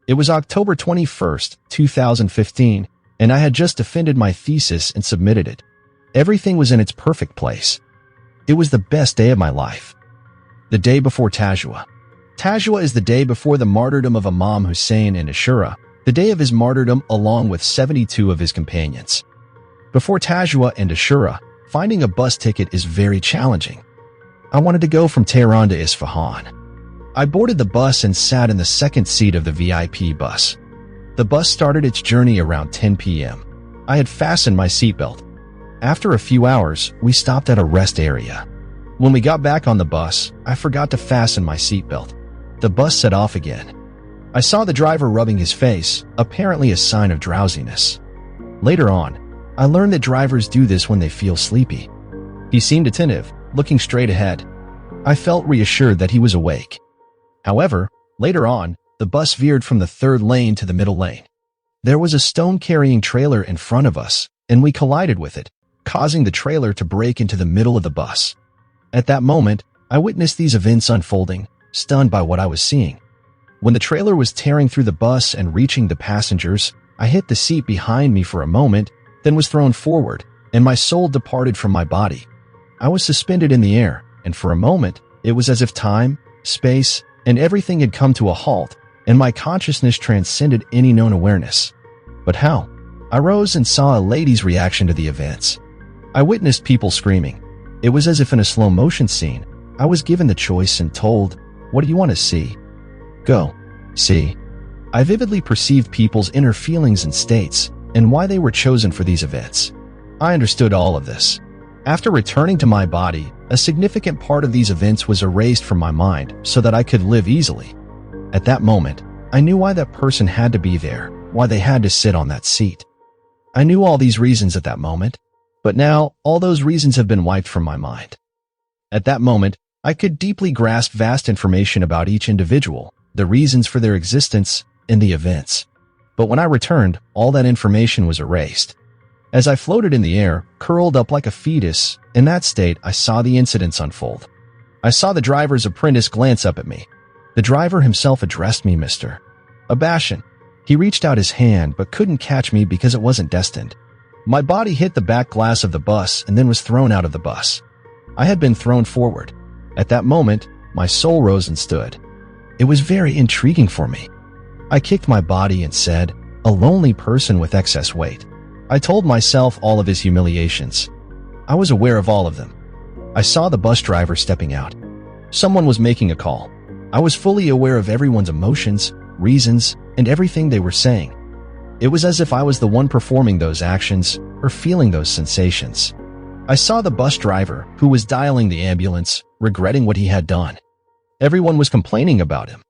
It was October 21st, 2015, and I had just defended my thesis and submitted it. Everything was in its perfect place. It was the best day of my life. The day before Tashua. Tashua is the day before the martyrdom of Imam Hussein in Ashura, the day of his martyrdom along with 72 of his companions. Before Tashua and Ashura, finding a bus ticket is very challenging. I wanted to go from Tehran to Isfahan. I boarded the bus and sat in the second seat of the VIP bus. The bus started its journey around 10 p.m. I had fastened my seatbelt. After a few hours, we stopped at a rest area. When we got back on the bus, I forgot to fasten my seatbelt. The bus set off again. I saw the driver rubbing his face, apparently a sign of drowsiness. Later on, I learned that drivers do this when they feel sleepy. He seemed attentive, looking straight ahead. I felt reassured that he was awake. However, later on, the bus veered from the third lane to the middle lane. There was a stone-carrying trailer in front of us, and we collided with it, causing the trailer to break into the middle of the bus. At that moment, I witnessed these events unfolding, stunned by what I was seeing. When the trailer was tearing through the bus and reaching the passengers, I hit the seat behind me for a moment, then was thrown forward, and my soul departed from my body. I was suspended in the air, and for a moment, it was as if time, space, and everything had come to a halt, and my consciousness transcended any known awareness. But how? I rose and saw a lady's reaction to the events. I witnessed people screaming. It was as if in a slow-motion scene, I was given the choice and told, "What do you want to see? Go. See." I vividly perceived people's inner feelings and states, and why they were chosen for these events. I understood all of this. After returning to my body, a significant part of these events was erased from my mind so that I could live easily. At that moment, I knew why that person had to be there, why they had to sit on that seat. I knew all these reasons at that moment, but now all those reasons have been wiped from my mind. At that moment, I could deeply grasp vast information about each individual, the reasons for their existence, and the events. But when I returned, all that information was erased. As I floated in the air, curled up like a fetus, in that state I saw the incidents unfold. I saw the driver's apprentice glance up at me. The driver himself addressed me Mr. Abashan. He reached out his hand but couldn't catch me because it wasn't destined. My body hit the back glass of the bus and then was thrown out of the bus. I had been thrown forward. At that moment, my soul rose and stood. It was very intriguing for me. I kicked my body and said, "A lonely person with excess weight." I told myself all of his humiliations. I was aware of all of them. I saw the bus driver stepping out. Someone was making a call. I was fully aware of everyone's emotions, reasons, and everything they were saying. It was as if I was the one performing those actions or feeling those sensations. I saw the bus driver, who was dialing the ambulance, regretting what he had done. Everyone was complaining about him.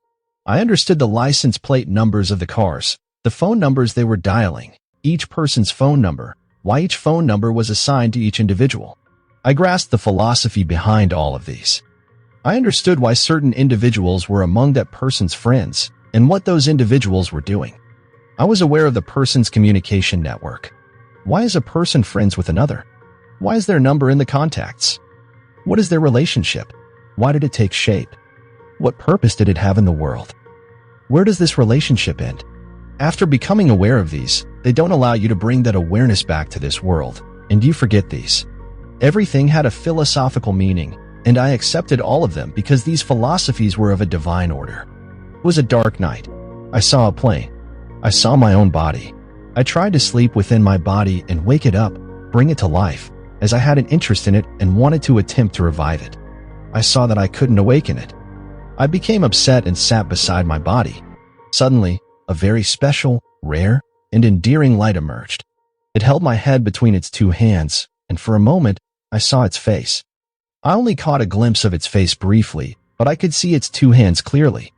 I understood the license plate numbers of the cars, the phone numbers they were dialing, each person's phone number, why each phone number was assigned to each individual. I grasped the philosophy behind all of these. I understood why certain individuals were among that person's friends and what those individuals were doing. I was aware of the person's communication network. Why is a person friends with another? Why is their number in the contacts? What is their relationship? Why did it take shape? What purpose did it have in the world? Where does this relationship end? After becoming aware of these, they don't allow you to bring that awareness back to this world, and you forget these. Everything had a philosophical meaning, and I accepted all of them because these philosophies were of a divine order. It was a dark night. I saw a plane. I saw my own body. I tried to sleep within my body and wake it up, bring it to life, as I had an interest in it and wanted to attempt to revive it. I saw that I couldn't awaken it. I became upset and sat beside my body. Suddenly, a very special, rare, and endearing light emerged. It held my head between its two hands, and for a moment, I saw its face. I only caught a glimpse of its face briefly, but I could see its two hands clearly.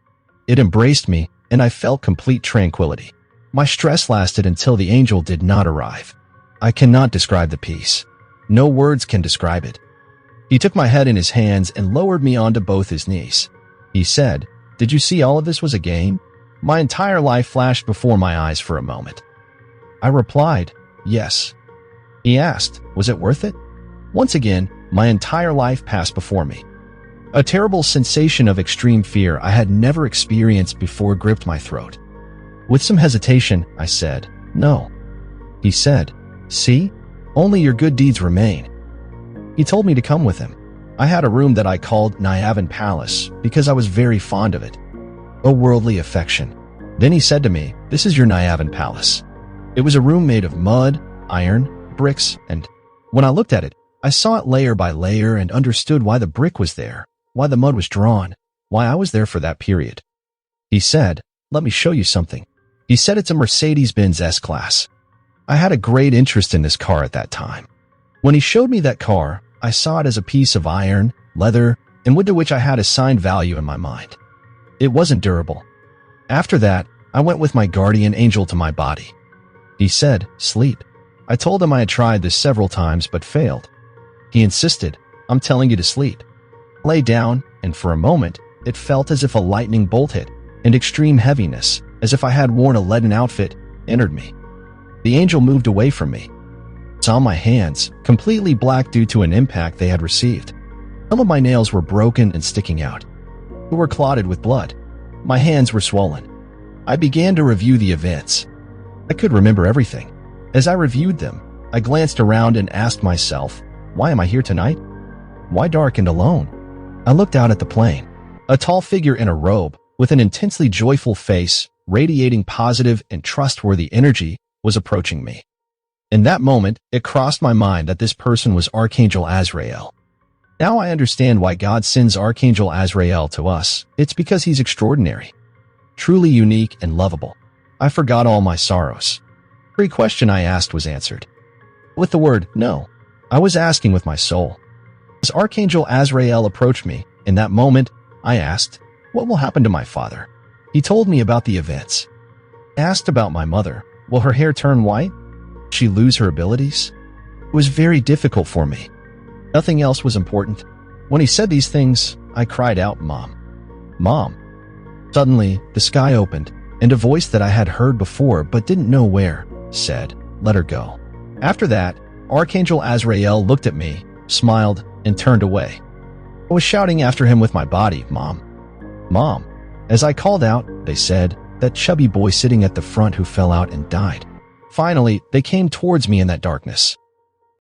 It embraced me, and I felt complete tranquility. My stress lasted until the angel did not arrive. I cannot describe the peace. No words can describe it. He took my head in his hands and lowered me onto both his knees. He said, "Did you see all of this was a game?" My entire life flashed before my eyes for a moment. I replied, "Yes." He asked, "Was it worth it?" Once again, my entire life passed before me. A terrible sensation of extreme fear I had never experienced before gripped my throat. With some hesitation, I said, "No." He said, "See? Only your good deeds remain." He told me to come with him. I had a room that I called Nyavan Palace because I was very fond of it. A worldly affection. Then he said to me, "This is your Nyavan Palace." It was a room made of mud, iron, bricks, and when I looked at it, I saw it layer by layer and understood why the brick was there, why the mud was drawn, why I was there for that period. He said, "Let me show you something." He said it's a Mercedes-Benz S-Class. I had a great interest in this car at that time. When he showed me that car, I saw it as a piece of iron, leather, and wood to which I had assigned value in my mind. It wasn't durable. After that, I went with my guardian angel to my body. He said, "Sleep." I told him I had tried this several times but failed. He insisted, "I'm telling you to sleep." I lay down, and for a moment, it felt as if a lightning bolt hit, and extreme heaviness, as if I had worn a leaden outfit, entered me. The angel moved away from me. I saw my hands, completely black due to an impact they had received. Some of my nails were broken and sticking out. They were clotted with blood. My hands were swollen. I began to review the events. I could remember everything. As I reviewed them, I glanced around and asked myself, why am I here tonight? Why dark and alone? I looked out at the plain. A tall figure in a robe, with an intensely joyful face, radiating positive and trustworthy energy, was approaching me. In that moment, it crossed my mind that this person was Archangel Azrael. Now I understand why God sends Archangel Azrael to us. It's because he's extraordinary, truly unique and lovable. I forgot all my sorrows. Every question I asked was answered. With the word no, I was asking with my soul. As Archangel Azrael approached me, in that moment, I asked, what will happen to my father? He told me about the events. I asked about my mother. Will her hair turn white? Will she lose her abilities? It was very difficult for me. Nothing else was important. When he said these things, I cried out, "Mom! Mom!" Suddenly, the sky opened, and a voice that I had heard before but didn't know where said, "Let her go." After that, Archangel Azrael looked at me, smiled, and turned away. I was shouting after him with my body, "Mom! Mom!" As I called out, they said, "That chubby boy sitting at the front who fell out and died." Finally, they came towards me in that darkness.